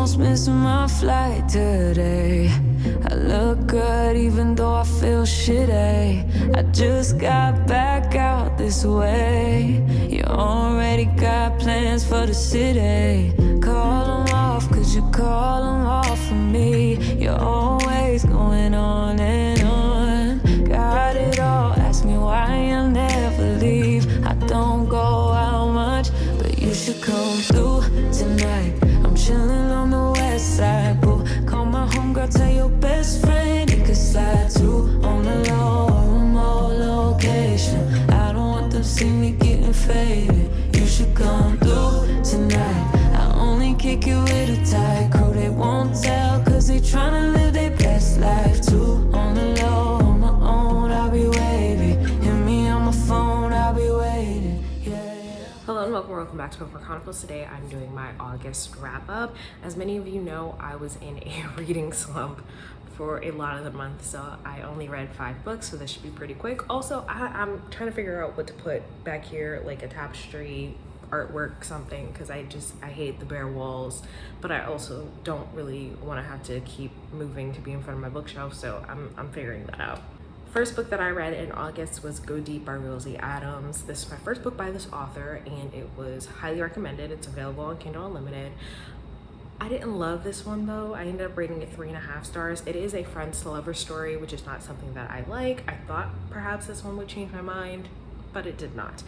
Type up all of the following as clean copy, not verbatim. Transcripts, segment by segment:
almost missing my flight today. I look good even though I feel shitty. I just got back out this way. You already got plans for the city. Call them off, cause you call them off for me. You're always going on and on. Got it all, ask me why I'll never leave. I don't go out much, but you should come through tonight. I'm chillin' on the west side, boo. Call my homegirl, tell your best friend he could slide too. On the low, remote location. I don't want them see me getting faded. You should come through tonight. I only kick it with a tight crew. They won't tell, cause they tryna live their best life too. On the low, on my own, I'll be waiting. Hit me on my phone, I'll be waiting. Hello and welcome back to Bookmark Chronicles. Today I'm doing my August wrap up. As many of you know, I was in a reading slump for a lot of the month, so I only read 5 books, so this should be pretty quick. Also, I'm trying to figure out what to put back here, like a tapestry, artwork, something, because I hate the bare walls, but I also don't really want to have to keep moving to be in front of my bookshelf, so I'm figuring that out. First book that I read in August was Go Deep by Rosie Adams. This is my first book by this author and it was highly recommended. It's available on Kindle Unlimited. I didn't love this one though. I ended up rating it 3.5 stars. It is a friends to lovers story, which is not something that I like. I thought perhaps this one would change my mind, but it did not.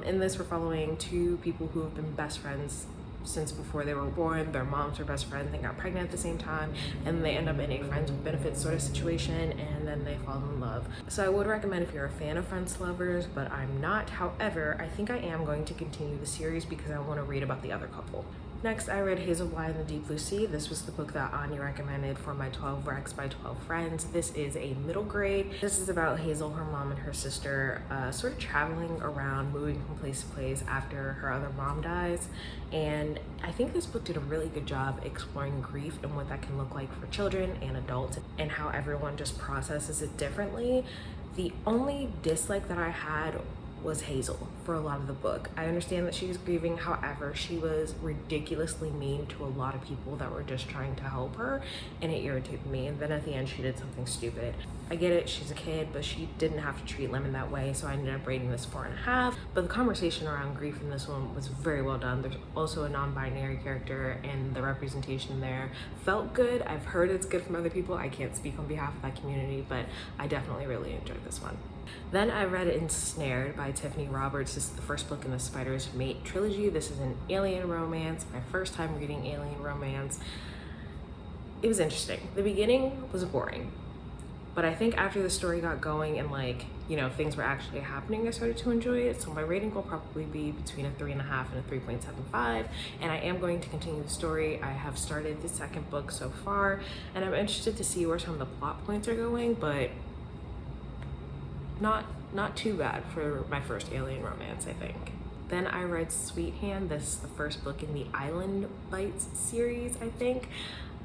In this, we're following 2 people who have been best friends since before they were born. Their moms were best friends, they got pregnant at the same time, and they end up in a friends with benefits sort of situation, and then they fall in love. So I would recommend if you're a fan of friends to lovers, but I'm not. However, I think I am going to continue the series because I want to read about the other couple. Next, I read Hazel Bly and the Deep Blue Sea. This was the book that Anya recommended for my 12 Recs by 12 Friends. This is a middle grade. This is about Hazel, her mom, and her sister sort of traveling around, moving from place to place after her other mom dies. And I think this book did a really good job exploring grief and what that can look like for children and adults and how everyone just processes it differently. The only dislike that I had was Hazel for a lot of the book. I understand that she was grieving, however, she was ridiculously mean to a lot of people that were just trying to help her, and it irritated me. And then at the end, she did something stupid. I get it, she's a kid, but she didn't have to treat Lemon that way, so I ended up rating this 4.5. But the conversation around grief in this one was very well done. There's also a non-binary character, and the representation there felt good. I've heard it's good from other people. I can't speak on behalf of that community, but I definitely really enjoyed this one. Then I read Ensnared by Tiffany Roberts. This is the first book in the Spider's Mate trilogy. This is an alien romance, my first time reading alien romance. It was interesting. The beginning was boring, but I think after the story got going and things were actually happening, I started to enjoy it. So my rating will probably be between a 3.5 and a 3.75, and I am going to continue the story. I have started the second book so far, and I'm interested to see where some of the plot points are going, but not too bad for my first alien romance, I think. Then I read Sweet Hand. This is the first book in the Island Bites series, I think.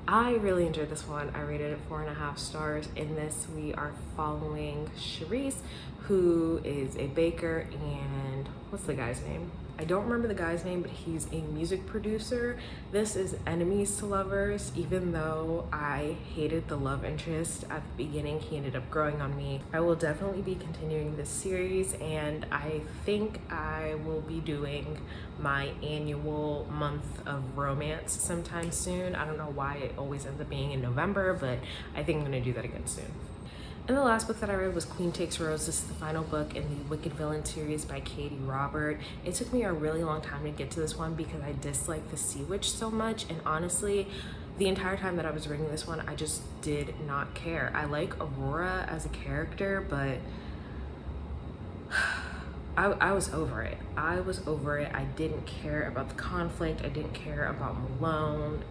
I really enjoyed this one. I rated it 4.5 stars. In this, we are following Charisse, who is a baker, and what's the guy's name? I don't remember the guy's name, but he's a music producer. This is enemies to lovers. Even though I hated the love interest at the beginning, he ended up growing on me. I will definitely be continuing this series, and I think I will be doing my annual month of romance sometime soon. I don't know why it always ends up being in November, but I think I'm gonna do that again soon. And the last book that I read was Queen Takes Rose. This is the final book in the Wicked Villain series by Katie Robert. It took me a really long time to get to this one because I disliked the Sea Witch so much, and honestly, the entire time that I was reading this one, I just did not care. I like Aurora as a character, but I was over it. I was over it. I didn't care about the conflict. I didn't care about Malone.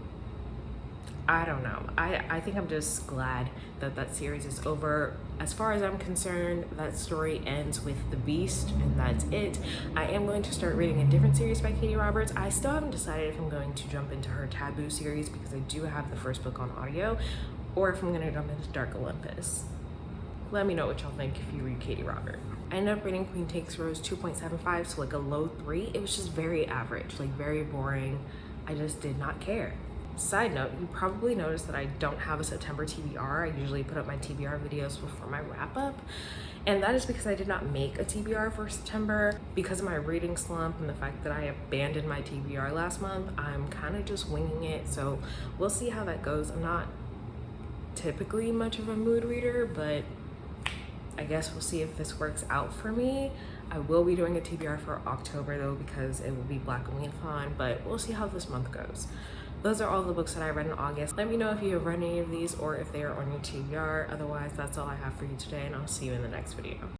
I don't know. I think I'm just glad that that series is over. As far as I'm concerned, that story ends with the Beast, and that's it. I am going to start reading a different series by Katie Roberts. I still haven't decided if I'm going to jump into her Taboo series because I do have the first book on audio, or if I'm going to jump into Dark Olympus. Let me know what y'all think if you read Katie Robert. I ended up rating Queen Takes Rose 2.75, so a low 3. It was just very average, very boring. I just did not care. Side note, you probably noticed that I don't have a September TBR. I usually put up my TBR videos before my wrap up. And that is because I did not make a TBR for September. Because of my reading slump and the fact that I abandoned my TBR last month, I'm kind of just winging it. So we'll see how that goes. I'm not typically much of a mood reader, but I guess we'll see if this works out for me. I will be doing a TBR for October though, because it will be Black Readathon, but we'll see how this month goes. Those are all the books that I read in August. Let me know if you have read any of these or if they are on your TBR. Otherwise, that's all I have for you today, and I'll see you in the next video.